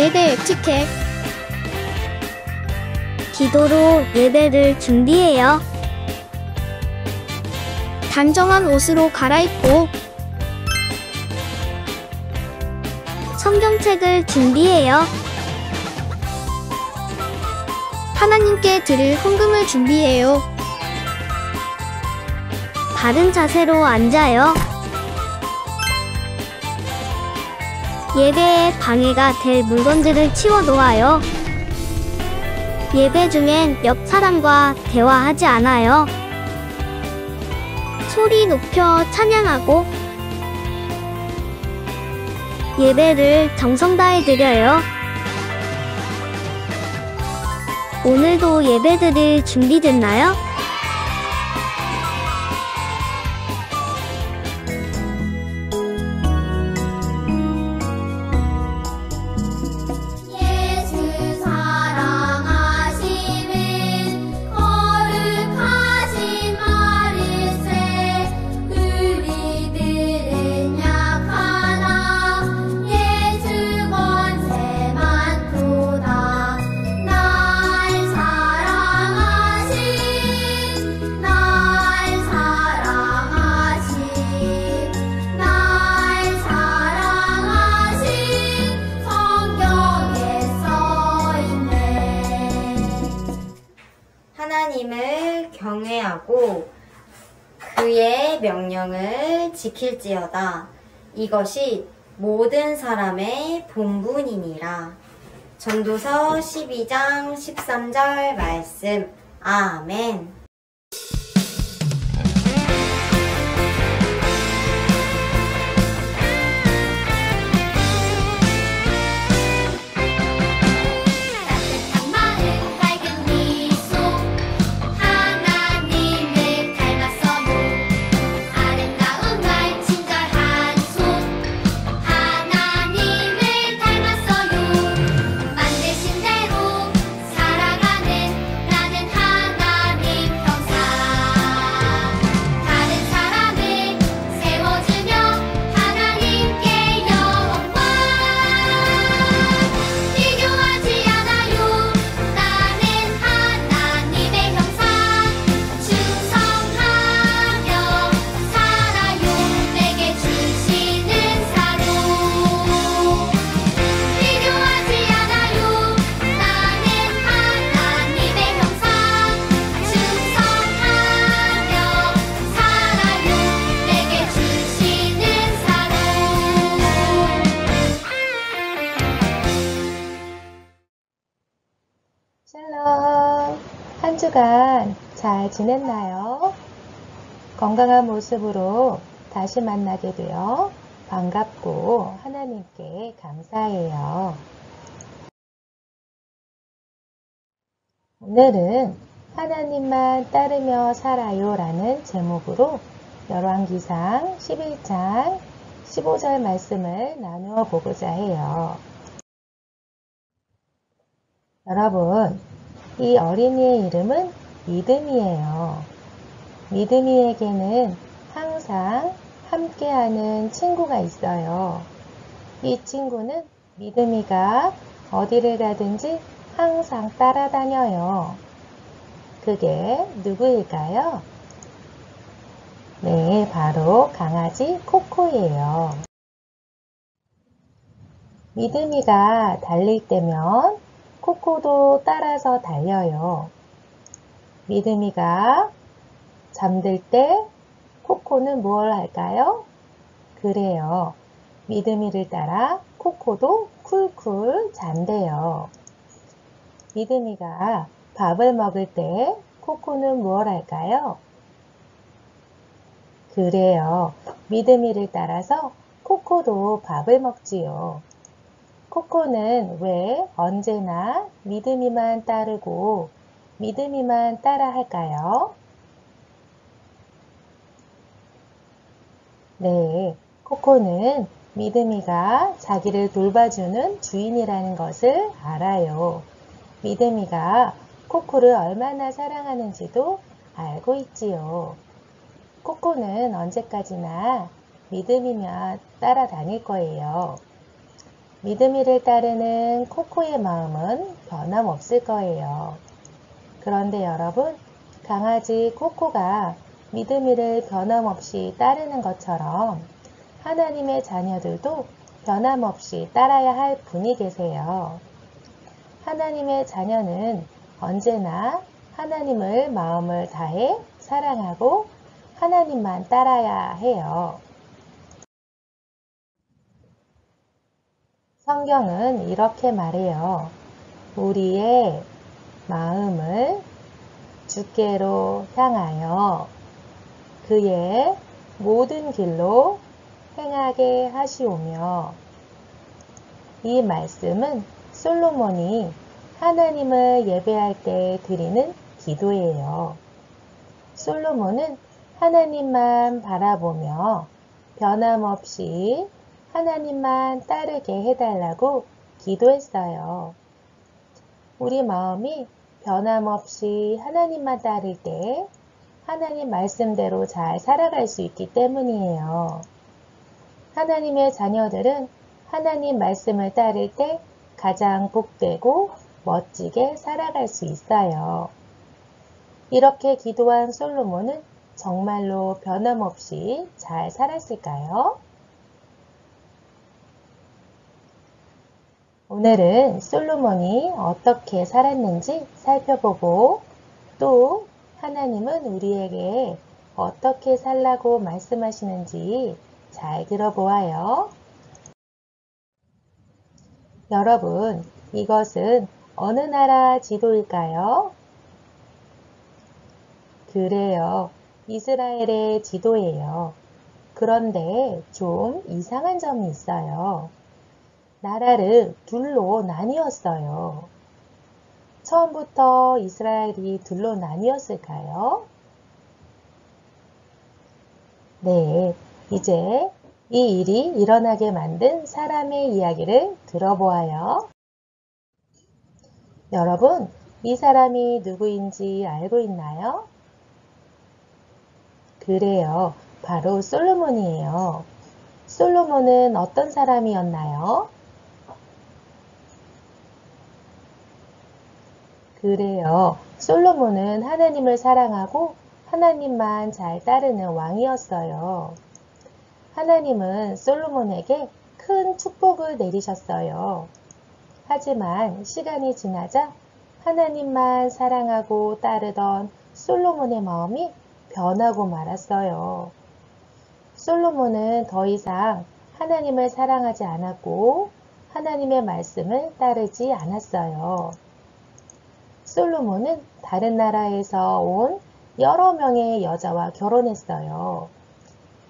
예배 에티켓. 기도로 예배를 준비해요. 단정한 옷으로 갈아입고 성경책을 준비해요. 하나님께 드릴 헌금을 준비해요. 바른 자세로 앉아요. 예배에 방해가 될 물건들을 치워 놓아요. 예배 중엔 옆 사람과 대화하지 않아요. 소리 높여 찬양하고 예배를 정성 다해 드려요. 오늘도 예배드릴 준비됐나요? 하나님을 경외하고 그의 명령을 지킬지어다. 이것이 모든 사람의 본분이니라. 전도서 12장 13절 말씀. 아멘. 샬롬! 한 주간 잘 지냈나요? 건강한 모습으로 다시 만나게 되어 반갑고 하나님께 감사해요. 오늘은 하나님만 따르며 살아요 라는 제목으로 열왕기상 11장 15절 말씀을 나누어 보고자 해요. 여러분, 이 어린이의 이름은 믿음이에요. 믿음이에게는 항상 함께하는 친구가 있어요. 이 친구는 믿음이가 어디를 가든지 항상 따라다녀요. 그게 누구일까요? 네, 바로 강아지 코코예요. 믿음이가 달릴 때면 코코도 따라서 달려요. 믿음이가 잠들 때 코코는 뭘 할까요? 그래요. 믿음이를 따라 코코도 쿨쿨 잔대요. 믿음이가 밥을 먹을 때 코코는 뭘 할까요? 그래요. 믿음이를 따라서 코코도 밥을 먹지요. 코코는 왜 언제나 믿음이만 따르고 믿음이만 따라 할까요? 네, 코코는 믿음이가 자기를 돌봐주는 주인이라는 것을 알아요. 믿음이가 코코를 얼마나 사랑하는지도 알고 있지요. 코코는 언제까지나 믿음이면 따라다닐 거예요. 믿음이를 따르는 코코의 마음은 변함없을 거예요. 그런데 여러분, 강아지 코코가 믿음이를 변함없이 따르는 것처럼 하나님의 자녀들도 변함없이 따라야 할 분이 계세요. 하나님의 자녀는 언제나 하나님을 마음을 다해 사랑하고 하나님만 따라야 해요. 성경은 이렇게 말해요. 우리의 마음을 주께로 향하여 그의 모든 길로 행하게 하시오며, 이 말씀은 솔로몬이 하나님을 예배할 때 드리는 기도예요. 솔로몬은 하나님만 바라보며 변함없이 하나님만 따르게 해달라고 기도했어요. 우리 마음이 변함없이 하나님만 따를 때 하나님 말씀대로 잘 살아갈 수 있기 때문이에요. 하나님의 자녀들은 하나님 말씀을 따를 때 가장 복되고 멋지게 살아갈 수 있어요. 이렇게 기도한 솔로몬은 정말로 변함없이 잘 살았을까요? 오늘은 솔로몬이 어떻게 살았는지 살펴보고, 또 하나님은 우리에게 어떻게 살라고 말씀하시는지 잘 들어보아요. 여러분, 이것은 어느 나라 지도일까요? 그래요. 이스라엘의 지도예요. 그런데 좀 이상한 점이 있어요. 나라를 둘로 나뉘었어요. 처음부터 이스라엘이 둘로 나뉘었을까요? 네, 이제 이 일이 일어나게 만든 사람의 이야기를 들어보아요. 여러분, 이 사람이 누구인지 알고 있나요? 그래요, 바로 솔로몬이에요. 솔로몬은 어떤 사람이었나요? 그래요, 솔로몬은 하나님을 사랑하고 하나님만 잘 따르는 왕이었어요. 하나님은 솔로몬에게 큰 축복을 내리셨어요. 하지만 시간이 지나자 하나님만 사랑하고 따르던 솔로몬의 마음이 변하고 말았어요. 솔로몬은 더 이상 하나님을 사랑하지 않았고 하나님의 말씀을 따르지 않았어요. 솔로몬은 다른 나라에서 온 여러 명의 여자와 결혼했어요.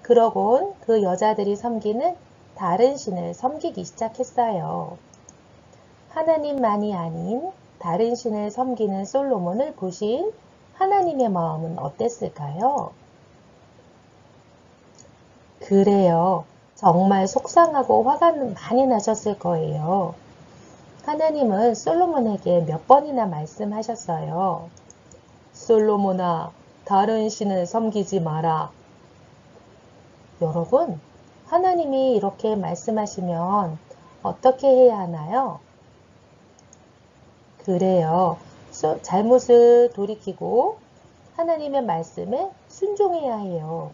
그러곤 그 여자들이 섬기는 다른 신을 섬기기 시작했어요. 하나님만이 아닌 다른 신을 섬기는 솔로몬을 보신 하나님의 마음은 어땠을까요? 그래요, 정말 속상하고 화가 많이 나셨을 거예요. 하나님은 솔로몬에게 몇 번이나 말씀하셨어요. 솔로몬아, 다른 신을 섬기지 마라. 여러분, 하나님이 이렇게 말씀하시면 어떻게 해야 하나요? 그래요, 잘못을 돌이키고 하나님의 말씀에 순종해야 해요.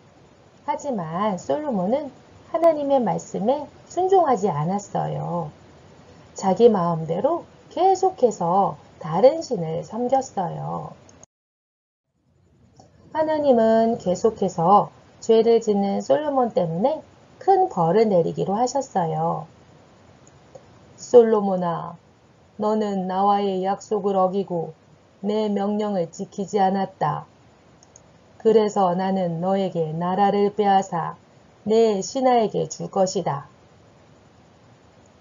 하지만 솔로몬은 하나님의 말씀에 순종하지 않았어요. 자기 마음대로 계속해서 다른 신을 섬겼어요. 하나님은 계속해서 죄를 짓는 솔로몬 때문에 큰 벌을 내리기로 하셨어요. 솔로몬아, 너는 나와의 약속을 어기고 내 명령을 지키지 않았다. 그래서 나는 너에게 나라를 빼앗아 내 신하에게 줄 것이다.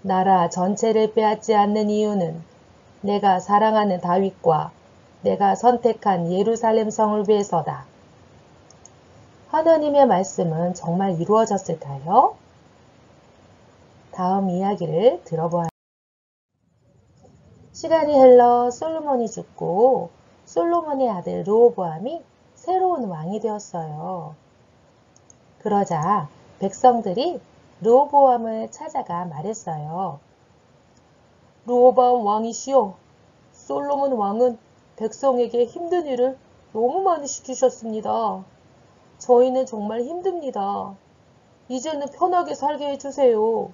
나라 전체를 빼앗지 않는 이유는 내가 사랑하는 다윗과 내가 선택한 예루살렘 성을 위해서다. 하나님의 말씀은 정말 이루어졌을까요? 다음 이야기를 들어보아요. 시간이 흘러 솔로몬이 죽고 솔로몬의 아들 르호보암이 새로운 왕이 되었어요. 그러자 백성들이 르호보암을 찾아가 말했어요. 르호보암 왕이시여, 솔로몬 왕은 백성에게 힘든 일을 너무 많이 시키셨습니다. 저희는 정말 힘듭니다. 이제는 편하게 살게 해주세요.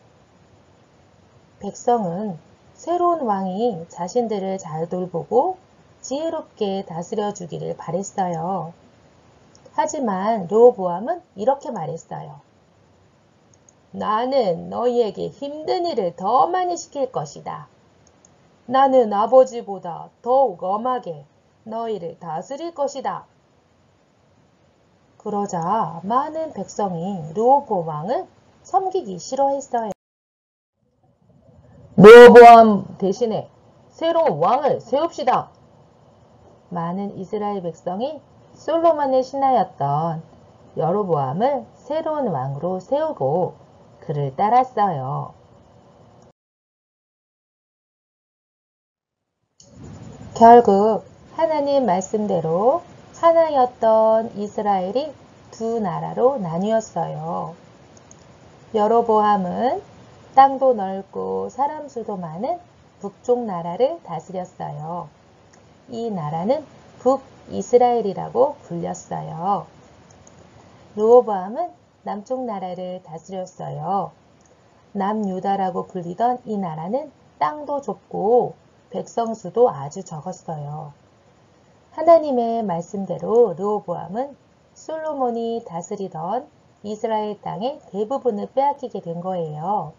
백성은 새로운 왕이 자신들을 잘 돌보고 지혜롭게 다스려주기를 바랬어요. 하지만 르호보암은 이렇게 말했어요. 나는 너희에게 힘든 일을 더 많이 시킬 것이다. 나는 아버지보다 더욱 엄하게 너희를 다스릴 것이다. 그러자 많은 백성이 르호보암 왕을 섬기기 싫어했어요. 르호보암 대신에 새로운 왕을 세웁시다. 많은 이스라엘 백성이 솔로몬의 신하였던 여로보암을 새로운 왕으로 세우고 그를 따랐어요. 결국 하나님 말씀대로 하나였던 이스라엘이 두 나라로 나뉘었어요. 여로보암은 땅도 넓고 사람 수도 많은 북쪽 나라를 다스렸어요. 이 나라는 북이스라엘이라고 불렸어요. 르호보암은 남쪽 나라를 다스렸어요. 남유다라고 불리던 이 나라는 땅도 좁고 백성 수도 아주 적었어요. 하나님의 말씀대로 르호보암은 솔로몬이 다스리던 이스라엘 땅의 대부분을 빼앗기게 된 거예요.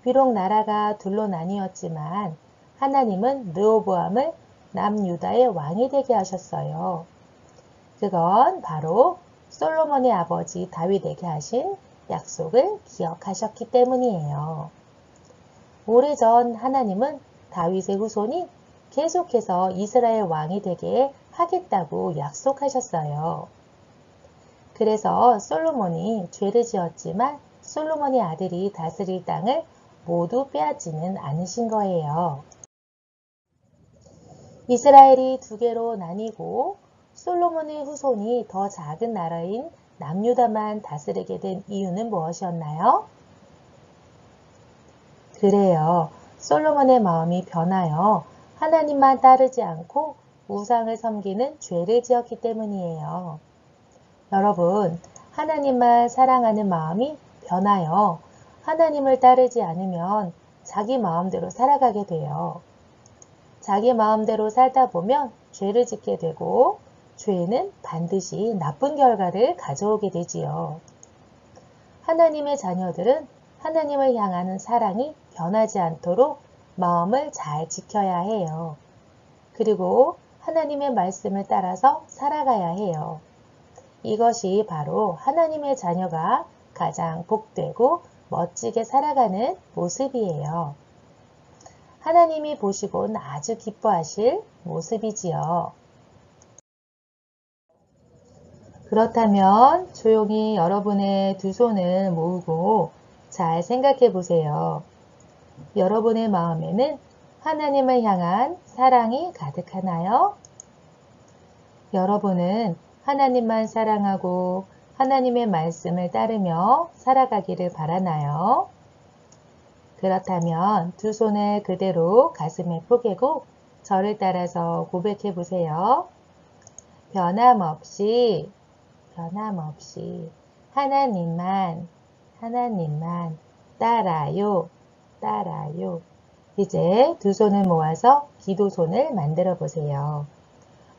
비록 나라가 둘로 나뉘었지만 하나님은 르호보암을 남유다의 왕이 되게 하셨어요. 그건 바로 솔로몬의 아버지 다윗에게 하신 약속을 기억하셨기 때문이에요. 오래전 하나님은 다윗의 후손이 계속해서 이스라엘 왕이 되게 하겠다고 약속하셨어요. 그래서 솔로몬이 죄를 지었지만 솔로몬의 아들이 다스릴 땅을 모두 빼앗지는 않으신 거예요. 이스라엘이 두 개로 나뉘고 솔로몬의 후손이 더 작은 나라인 남유다만 다스리게 된 이유는 무엇이었나요? 그래요. 솔로몬의 마음이 변하여 하나님만 따르지 않고 우상을 섬기는 죄를 지었기 때문이에요. 여러분, 하나님만 사랑하는 마음이 변하여 하나님을 따르지 않으면 자기 마음대로 살아가게 돼요. 자기 마음대로 살다 보면 죄를 짓게 되고 죄는 반드시 나쁜 결과를 가져오게 되지요. 하나님의 자녀들은 하나님을 향하는 사랑이 변하지 않도록 마음을 잘 지켜야 해요. 그리고 하나님의 말씀을 따라서 살아가야 해요. 이것이 바로 하나님의 자녀가 가장 복되고 멋지게 살아가는 모습이에요. 하나님이 보시곤 아주 기뻐하실 모습이지요. 그렇다면 조용히 여러분의 두 손을 모으고 잘 생각해 보세요. 여러분의 마음에는 하나님을 향한 사랑이 가득하나요? 여러분은 하나님만 사랑하고 하나님의 말씀을 따르며 살아가기를 바라나요? 그렇다면 두 손을 그대로 가슴에 포개고 저를 따라서 고백해 보세요. 변함없이 하나님만 따라요. 이제 두 손을 모아서 기도손을 만들어 보세요.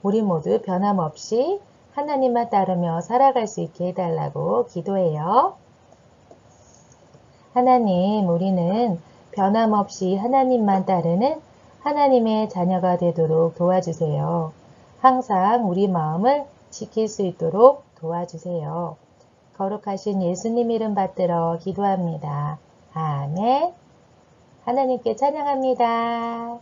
우리 모두 변함없이 하나님만 따르며 살아갈 수 있게 해달라고 기도해요. 하나님, 우리는 변함없이 하나님만 따르는 하나님의 자녀가 되도록 도와주세요. 항상 우리 마음을 지킬 수 있도록 도와주세요. 거룩하신 예수님 이름 받들어 기도합니다. 아멘. 하나님께 찬양합니다.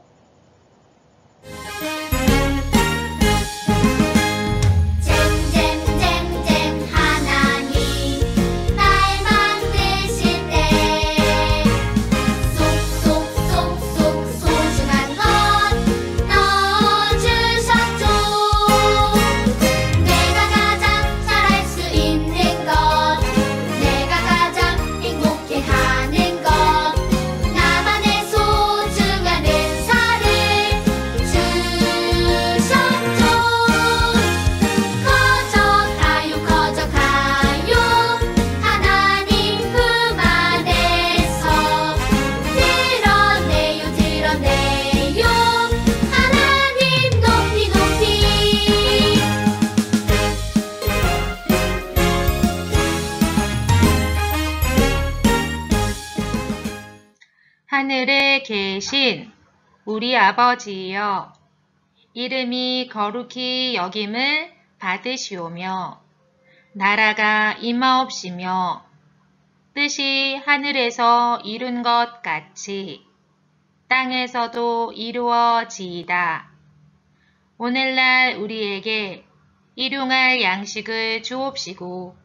나만의 소중한 하늘에 계신 우리 아버지여, 이름이 거룩히 여김을 받으시오며, 나라가 임하옵시며, 뜻이 하늘에서 이룬 것 같이 땅에서도 이루어지이다. 오늘날 우리에게 일용할 양식을 주옵시고,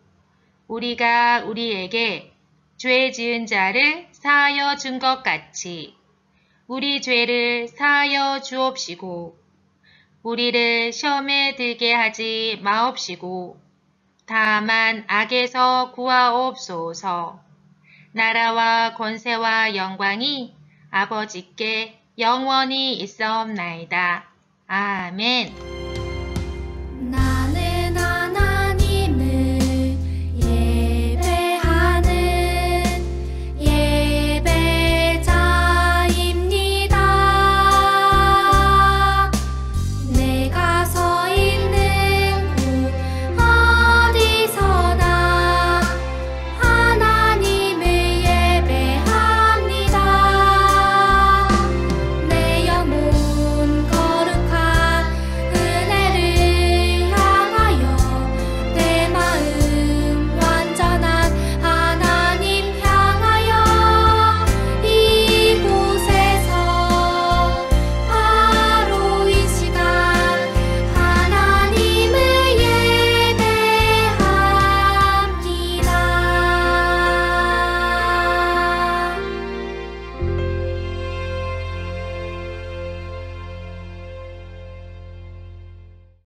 우리가 우리에게 죄 지은 자를 사하여 준 것 같이 우리 죄를 사하여 주옵시고, 우리를 시험에 들게 하지 마옵시고, 다만 악에서 구하옵소서. 나라와 권세와 영광이 아버지께 영원히 있사옵나이다. 아멘.